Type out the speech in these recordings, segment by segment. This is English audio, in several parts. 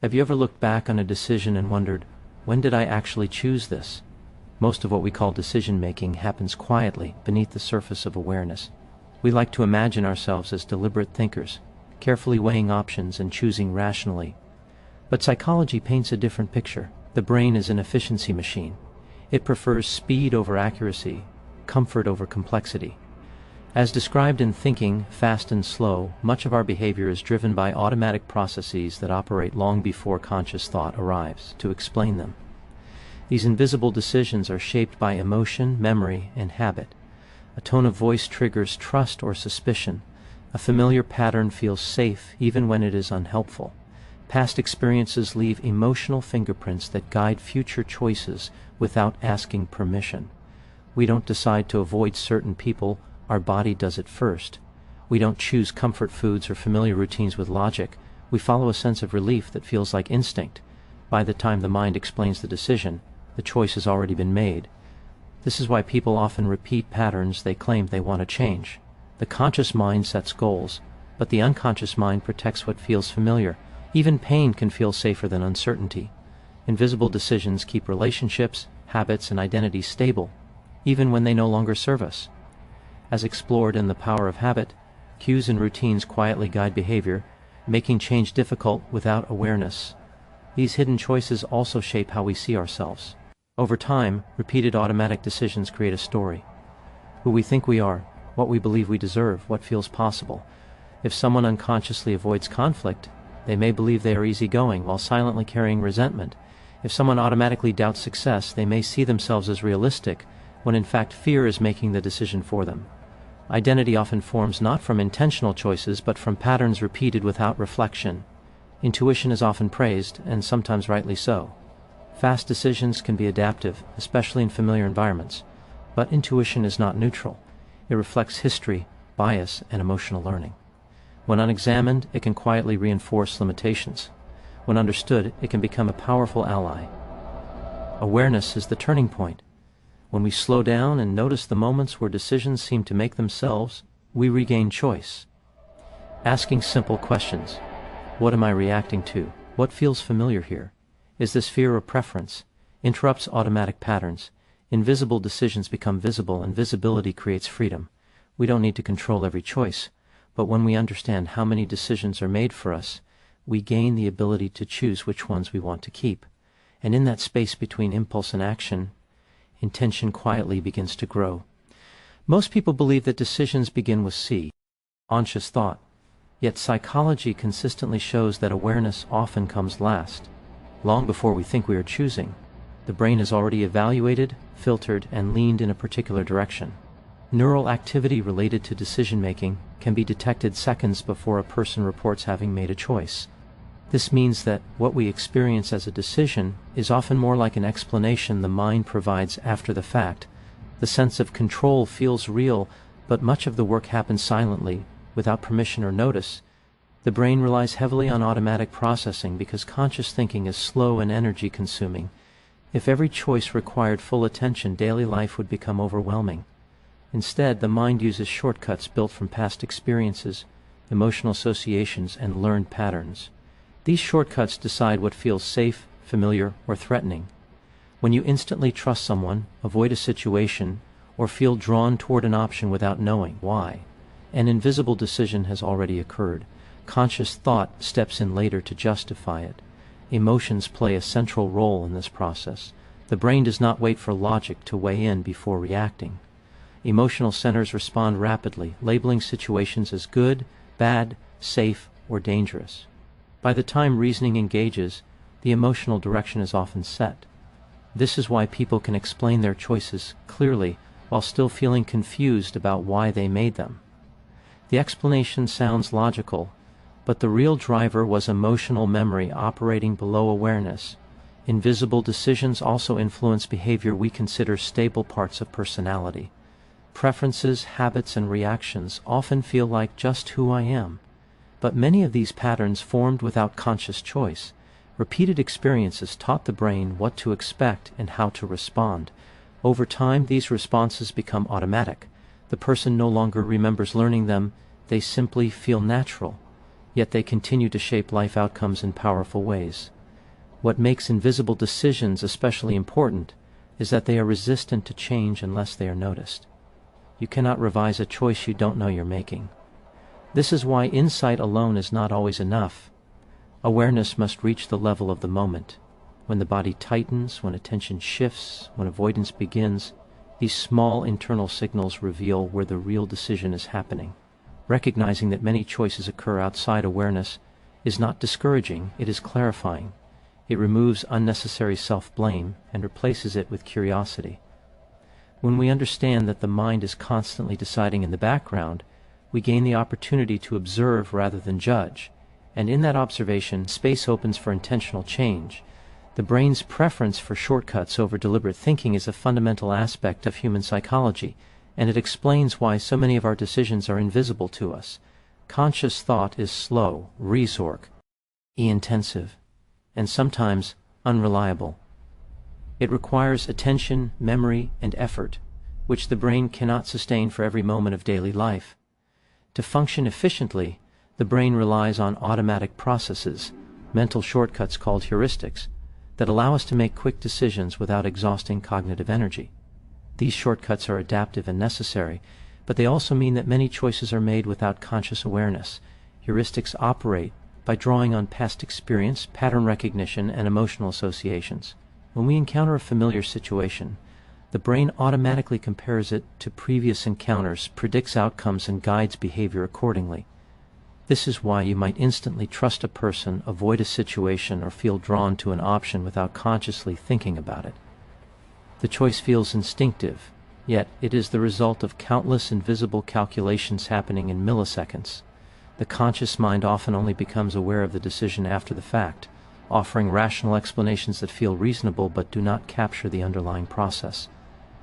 Have you ever looked back on a decision and wondered, when did I actually choose this? Most of what we call decision-making happens quietly beneath the surface of awareness. We like to imagine ourselves as deliberate thinkers, carefully weighing options and choosing rationally. But psychology paints a different picture. The brain is an efficiency machine. It prefers speed over accuracy, comfort over complexity. As described in Thinking, Fast and Slow, much of our behavior is driven by automatic processes that operate long before conscious thought arrives to explain them. These invisible decisions are shaped by emotion, memory, and habit. A tone of voice triggers trust or suspicion. A familiar pattern feels safe even when it is unhelpful. Past experiences leave emotional fingerprints that guide future choices without asking permission. We don't decide to avoid certain people, our body does it first. We don't choose comfort foods or familiar routines with logic. We follow a sense of relief that feels like instinct. By the time the mind explains the decision, the choice has already been made. This is why people often repeat patterns they claim they want to change. The conscious mind sets goals, but the unconscious mind protects what feels familiar. Even pain can feel safer than uncertainty. Invisible decisions keep relationships, habits, and identities stable, even when they no longer serve us. As explored in The Power of Habit, cues and routines quietly guide behavior, making change difficult without awareness. These hidden choices also shape how we see ourselves. Over time, repeated automatic decisions create a story. Who we think we are, what we believe we deserve, what feels possible. If someone unconsciously avoids conflict, they may believe they are easygoing while silently carrying resentment. If someone automatically doubts success, they may see themselves as realistic, when in fact fear is making the decision for them. Identity often forms not from intentional choices, but from patterns repeated without reflection. Intuition is often praised, and sometimes rightly so. Fast decisions can be adaptive, especially in familiar environments. But intuition is not neutral. It reflects history, bias, and emotional learning. When unexamined, it can quietly reinforce limitations. When understood, it can become a powerful ally. Awareness is the turning point. When we slow down and notice the moments where decisions seem to make themselves, we regain choice. Asking simple questions. What am I reacting to? What feels familiar here? Is this fear or preference? Interrupts automatic patterns. Invisible decisions become visible, and visibility creates freedom. We don't need to control every choice, but when we understand how many decisions are made for us, we gain the ability to choose which ones we want to keep. And in that space between impulse and action, intention quietly begins to grow. Most people believe that decisions begin with conscious thought. Yet psychology consistently shows that awareness often comes last. Long before we think we are choosing, the brain has already evaluated, filtered, and leaned in a particular direction. Neural activity related to decision-making can be detected seconds before a person reports having made a choice. This means that what we experience as a decision is often more like an explanation the mind provides after the fact. The sense of control feels real, but much of the work happens silently, without permission or notice. The brain relies heavily on automatic processing because conscious thinking is slow and energy-consuming. If every choice required full attention, daily life would become overwhelming. Instead, the mind uses shortcuts built from past experiences, emotional associations, and learned patterns. These shortcuts decide what feels safe, familiar, or threatening. When you instantly trust someone, avoid a situation, or feel drawn toward an option without knowing why, an invisible decision has already occurred. Conscious thought steps in later to justify it. Emotions play a central role in this process. The brain does not wait for logic to weigh in before reacting. Emotional centers respond rapidly, labeling situations as good, bad, safe, or dangerous. By the time reasoning engages, the emotional direction is often set. This is why people can explain their choices clearly while still feeling confused about why they made them. The explanation sounds logical, but the real driver was emotional memory operating below awareness. Invisible decisions also influence behavior we consider stable parts of personality. Preferences, habits, and reactions often feel like just who I am. But many of these patterns formed without conscious choice. Repeated experiences taught the brain what to expect and how to respond. Over time, these responses become automatic. The person no longer remembers learning them, they simply feel natural. yet they continue to shape life outcomes in powerful ways. What makes invisible decisions especially important is that they are resistant to change unless they are noticed. You cannot revise a choice you don't know you're making. This is why insight alone is not always enough. Awareness must reach the level of the moment. When the body tightens, when attention shifts, when avoidance begins, these small internal signals reveal where the real decision is happening. Recognizing that many choices occur outside awareness is not discouraging, it is clarifying. It removes unnecessary self-blame and replaces it with curiosity. When we understand that the mind is constantly deciding in the background, we gain the opportunity to observe rather than judge, and in that observation, space opens for intentional change. The brain's preference for shortcuts over deliberate thinking is a fundamental aspect of human psychology, and it explains why so many of our decisions are invisible to us. Conscious thought is slow, intensive, and sometimes unreliable. It requires attention, memory, and effort, which the brain cannot sustain for every moment of daily life. To function efficiently, the brain relies on automatic processes, mental shortcuts called heuristics, that allow us to make quick decisions without exhausting cognitive energy. These shortcuts are adaptive and necessary, but they also mean that many choices are made without conscious awareness. Heuristics operate by drawing on past experience, pattern recognition, and emotional associations. When we encounter a familiar situation, the brain automatically compares it to previous encounters, predicts outcomes, and guides behavior accordingly. This is why you might instantly trust a person, avoid a situation, or feel drawn to an option without consciously thinking about it. The choice feels instinctive, yet it is the result of countless invisible calculations happening in milliseconds. The conscious mind often only becomes aware of the decision after the fact, offering rational explanations that feel reasonable but do not capture the underlying process.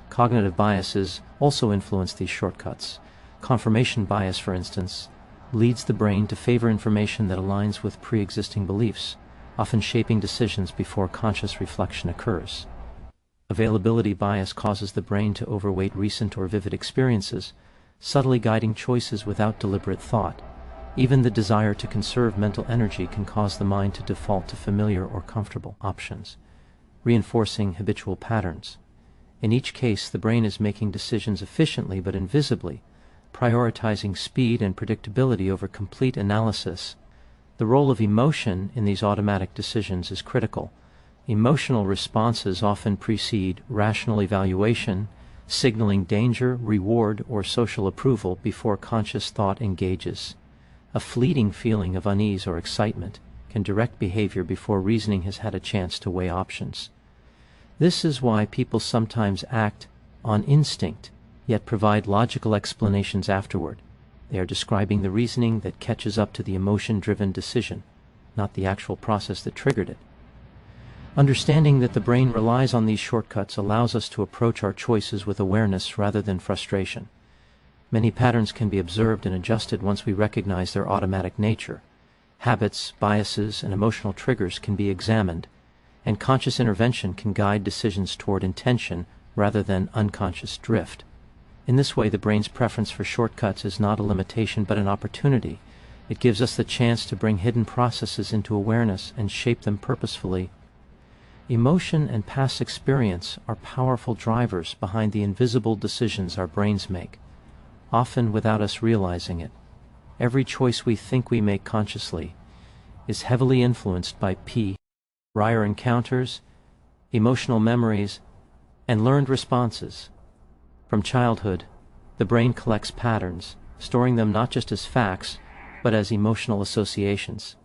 Cognitive biases also influence these shortcuts. Confirmation bias, for instance, leads the brain to favor information that aligns with pre-existing beliefs, often shaping decisions before conscious reflection occurs. Availability bias causes the brain to overweight recent or vivid experiences, subtly guiding choices without deliberate thought. Even the desire to conserve mental energy can cause the mind to default to familiar or comfortable options, reinforcing habitual patterns. In each case, the brain is making decisions efficiently but invisibly, prioritizing speed and predictability over complete analysis. The role of emotion in these automatic decisions is critical. Emotional responses often precede rational evaluation, signaling danger, reward, or social approval before conscious thought engages. A fleeting feeling of unease or excitement can direct behavior before reasoning has had a chance to weigh options. This is why people sometimes act on instinct, yet provide logical explanations afterward. They are describing the reasoning that catches up to the emotion-driven decision, not the actual process that triggered it. Understanding that the brain relies on these shortcuts allows us to approach our choices with awareness rather than frustration. Many patterns can be observed and adjusted once we recognize their automatic nature. Habits, biases, and emotional triggers can be examined, and conscious intervention can guide decisions toward intention rather than unconscious drift. In this way, the brain's preference for shortcuts is not a limitation but an opportunity. It gives us the chance to bring hidden processes into awareness and shape them purposefully. Emotion and past experience are powerful drivers behind the invisible decisions our brains make, often without us realizing it. Every choice we think we make consciously is heavily influenced by prior encounters, emotional memories, and learned responses. From childhood, the brain collects patterns, storing them not just as facts, but as emotional associations.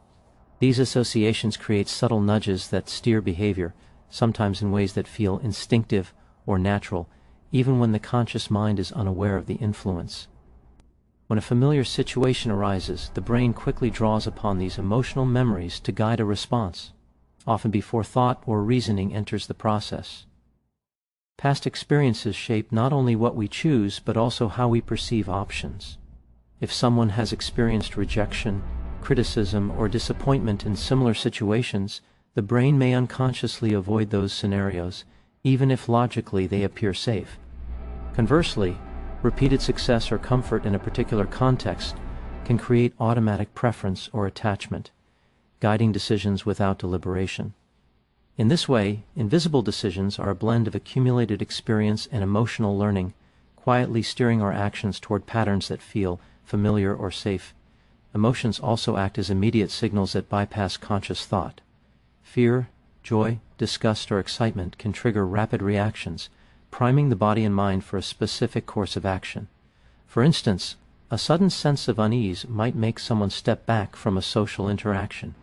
These associations create subtle nudges that steer behavior, sometimes in ways that feel instinctive or natural, even when the conscious mind is unaware of the influence. When a familiar situation arises, the brain quickly draws upon these emotional memories to guide a response, often before thought or reasoning enters the process. Past experiences shape not only what we choose, but also how we perceive options. If someone has experienced rejection, criticism, or disappointment in similar situations, the brain may unconsciously avoid those scenarios, even if logically they appear safe. Conversely, repeated success or comfort in a particular context can create automatic preference or attachment, guiding decisions without deliberation. In this way, invisible decisions are a blend of accumulated experience and emotional learning, quietly steering our actions toward patterns that feel familiar or safe. Emotions also act as immediate signals that bypass conscious thought. Fear, joy, disgust, or excitement can trigger rapid reactions, priming the body and mind for a specific course of action. For instance, a sudden sense of unease might make someone step back from a social interaction,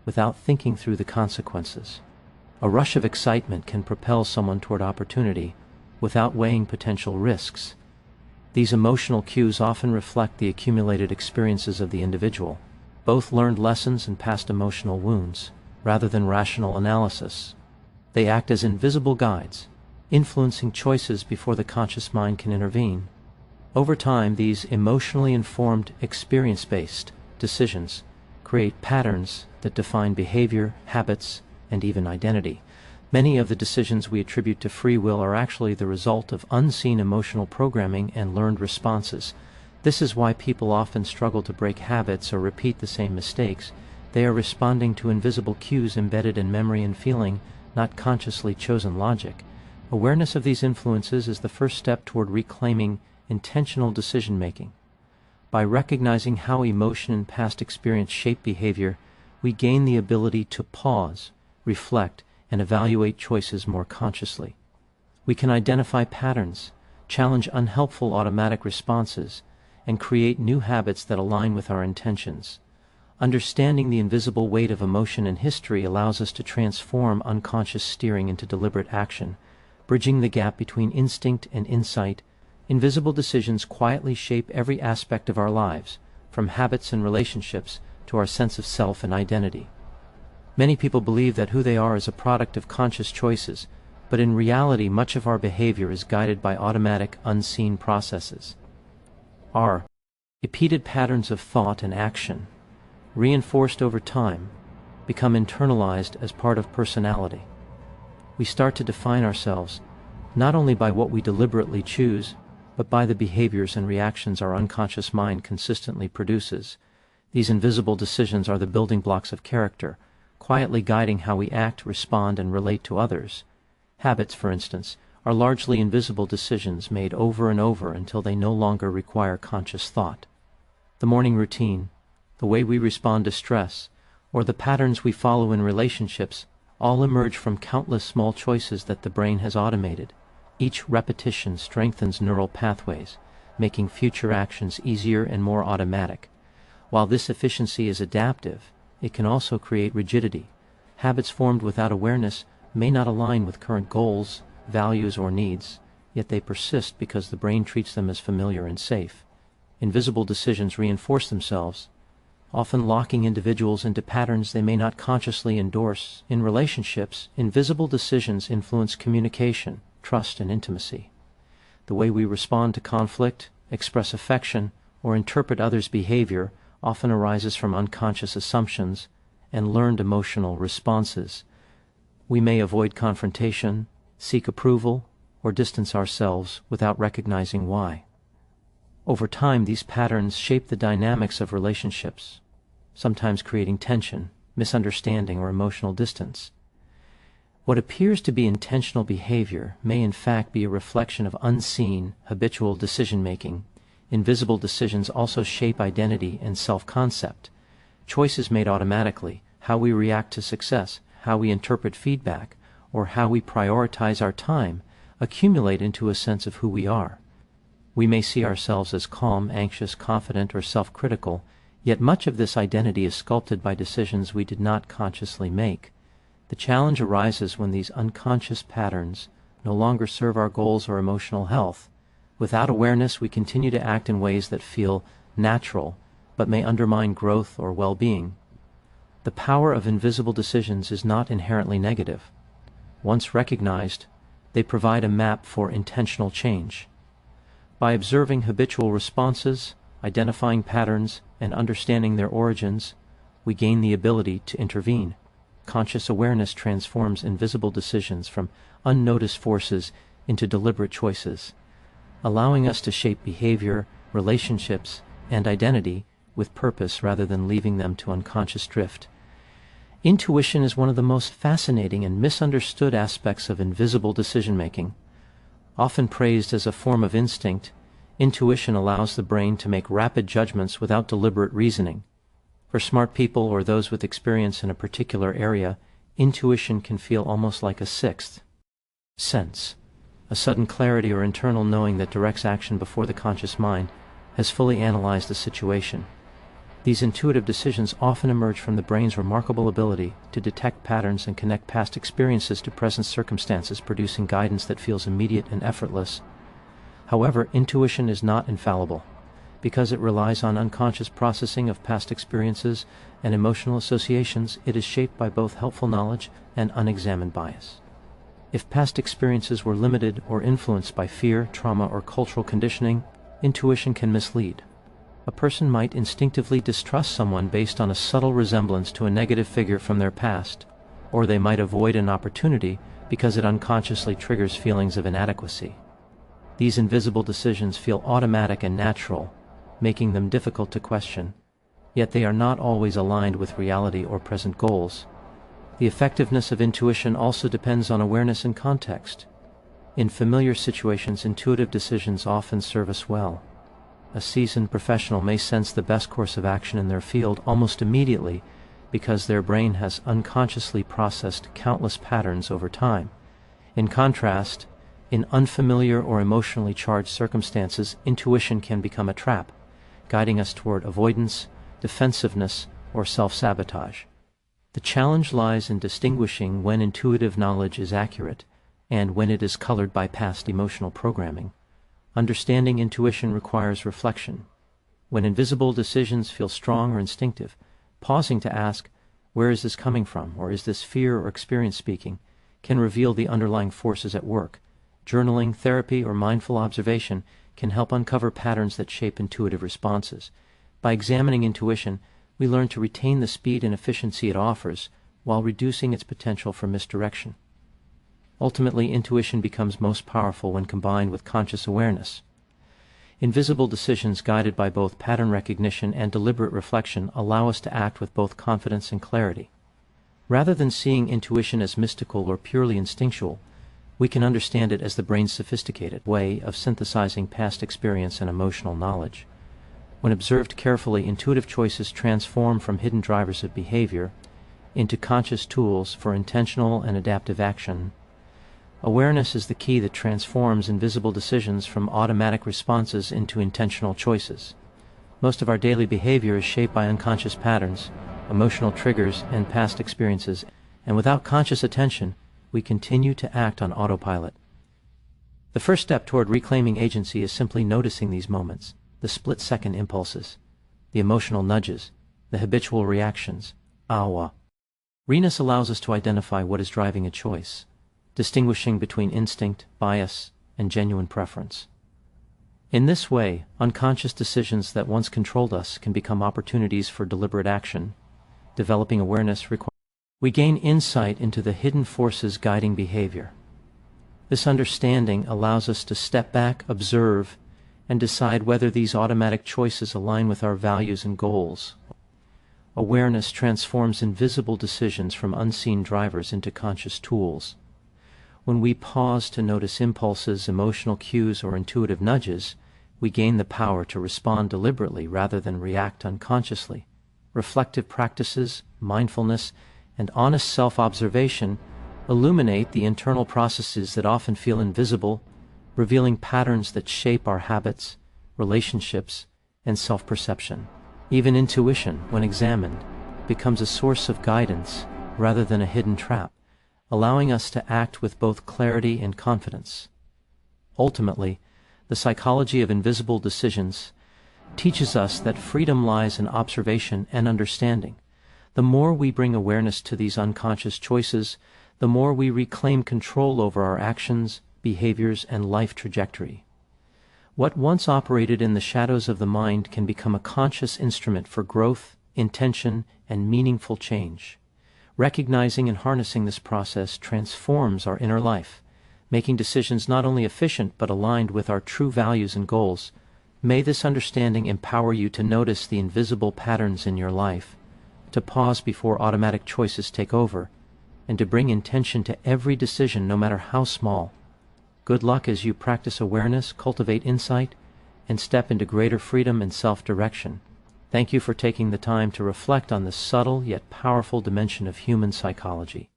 without thinking through the consequences. A rush of excitement can propel someone toward opportunity, without weighing potential risks. These emotional cues often reflect the accumulated experiences of the individual, both learned lessons and past emotional wounds, rather than rational analysis. They act as invisible guides, influencing choices before the conscious mind can intervene. Over time, these emotionally informed, experience-based decisions create patterns that define behavior, habits, and even identity. Many of the decisions we attribute to free will are actually the result of unseen emotional programming and learned responses. This is why people often struggle to break habits or repeat the same mistakes. They are responding to invisible cues embedded in memory and feeling, not consciously chosen logic. Awareness of these influences is the first step toward reclaiming intentional decision-making. By recognizing how emotion and past experience shape behavior, we gain the ability to pause, reflect, and evaluate choices more consciously. We can identify patterns, challenge unhelpful automatic responses, and create new habits that align with our intentions. Understanding the invisible weight of emotion and history allows us to transform unconscious steering into deliberate action, bridging the gap between instinct and insight. Invisible decisions quietly shape every aspect of our lives, from habits and relationships to our sense of self and identity. Many people believe that who they are is a product of conscious choices, but in reality much of our behavior is guided by automatic, unseen processes. Our repeated patterns of thought and action, reinforced over time, become internalized as part of personality. We start to define ourselves not only by what we deliberately choose, but by the behaviors and reactions our unconscious mind consistently produces. These invisible decisions are the building blocks of character, quietly guiding how we act, respond, and relate to others. Habits, for instance, are largely invisible decisions made over and over until they no longer require conscious thought. The morning routine, the way we respond to stress, or the patterns we follow in relationships all emerge from countless small choices that the brain has automated. Each repetition strengthens neural pathways, making future actions easier and more automatic. While this efficiency is adaptive, it can also create rigidity. Habits formed without awareness may not align with current goals, values, or needs, yet they persist because the brain treats them as familiar and safe. Invisible decisions reinforce themselves, often locking individuals into patterns they may not consciously endorse. In relationships, invisible decisions influence communication, trust, and intimacy. The way we respond to conflict, express affection, or interpret others' behavior often arises from unconscious assumptions and learned emotional responses. We may avoid confrontation, seek approval, or distance ourselves without recognizing why. Over time, these patterns shape the dynamics of relationships, sometimes creating tension, misunderstanding, or emotional distance. What appears to be intentional behavior may in fact be a reflection of unseen, habitual decision-making. Invisible decisions also shape identity and self-concept. Choices made automatically, how we react to success, how we interpret feedback, or how we prioritize our time, accumulate into a sense of who we are. We may see ourselves as calm, anxious, confident, or self-critical, yet much of this identity is sculpted by decisions we did not consciously make. The challenge arises when these unconscious patterns no longer serve our goals or emotional health. Without awareness, we continue to act in ways that feel natural, but may undermine growth or well-being. The power of invisible decisions is not inherently negative. Once recognized, they provide a map for intentional change. By observing habitual responses, identifying patterns, and understanding their origins, we gain the ability to intervene. Conscious awareness transforms invisible decisions from unnoticed forces into deliberate choices, allowing us to shape behavior, relationships, and identity with purpose rather than leaving them to unconscious drift. Intuition is one of the most fascinating and misunderstood aspects of invisible decision-making. Often praised as a form of instinct, intuition allows the brain to make rapid judgments without deliberate reasoning. For smart people or those with experience in a particular area, intuition can feel almost like a sixth sense, a sudden clarity or internal knowing that directs action before the conscious mind has fully analyzed the situation. These intuitive decisions often emerge from the brain's remarkable ability to detect patterns and connect past experiences to present circumstances, producing guidance that feels immediate and effortless. However, intuition is not infallible. Because it relies on unconscious processing of past experiences and emotional associations, it is shaped by both helpful knowledge and unexamined bias. If past experiences were limited or influenced by fear, trauma, or cultural conditioning, intuition can mislead. A person might instinctively distrust someone based on a subtle resemblance to a negative figure from their past, or they might avoid an opportunity because it unconsciously triggers feelings of inadequacy. These invisible decisions feel automatic and natural, making them difficult to question, yet they are not always aligned with reality or present goals. The effectiveness of intuition also depends on awareness and context. In familiar situations, intuitive decisions often serve us well. A seasoned professional may sense the best course of action in their field almost immediately because their brain has unconsciously processed countless patterns over time. In contrast, in unfamiliar or emotionally charged circumstances, intuition can become a trap, guiding us toward avoidance, defensiveness, or self-sabotage. The challenge lies in distinguishing when intuitive knowledge is accurate and when it is colored by past emotional programming. Understanding intuition requires reflection. When invisible decisions feel strong or instinctive, pausing to ask, "Where is this coming from?" or "Is this fear or experience speaking?" can reveal the underlying forces at work. Journaling, therapy, or mindful observation can help uncover patterns that shape intuitive responses. By examining intuition, we learn to retain the speed and efficiency it offers while reducing its potential for misdirection. Ultimately, intuition becomes most powerful when combined with conscious awareness. Invisible decisions guided by both pattern recognition and deliberate reflection allow us to act with both confidence and clarity. Rather than seeing intuition as mystical or purely instinctual, we can understand it as the brain's sophisticated way of synthesizing past experience and emotional knowledge. When observed carefully, intuitive choices transform from hidden drivers of behavior into conscious tools for intentional and adaptive action. Awareness is the key that transforms invisible decisions from automatic responses into intentional choices. Most of our daily behavior is shaped by unconscious patterns, emotional triggers, and past experiences, and without conscious attention, we continue to act on autopilot. The first step toward reclaiming agency is simply noticing these moments, the split-second impulses, the emotional nudges, the habitual reactions, awa. Awareness allows us to identify what is driving a choice, distinguishing between instinct, bias, and genuine preference. In this way, unconscious decisions that once controlled us can become opportunities for deliberate action. Developing awareness requires we gain insight into the hidden forces guiding behavior. This understanding allows us to step back, observe, and decide whether these automatic choices align with our values and goals. Awareness transforms invisible decisions from unseen drivers into conscious tools. When we pause to notice impulses, emotional cues, or intuitive nudges, we gain the power to respond deliberately rather than react unconsciously. Reflective practices, mindfulness, and honest self-observation illuminate the internal processes that often feel invisible, revealing patterns that shape our habits, relationships, and self-perception. Even intuition, when examined, becomes a source of guidance rather than a hidden trap, allowing us to act with both clarity and confidence. Ultimately, the psychology of invisible decisions teaches us that freedom lies in observation and understanding. The more we bring awareness to these unconscious choices, the more we reclaim control over our actions, behaviors, and life trajectory. What once operated in the shadows of the mind can become a conscious instrument for growth, intention, and meaningful change. Recognizing and harnessing this process transforms our inner life, making decisions not only efficient but aligned with our true values and goals. May this understanding empower you to notice the invisible patterns in your life, to pause before automatic choices take over, and to bring intention to every decision, no matter how small. Good luck as you practice awareness, cultivate insight, and step into greater freedom and self-direction. Thank you for taking the time to reflect on this subtle yet powerful dimension of human psychology.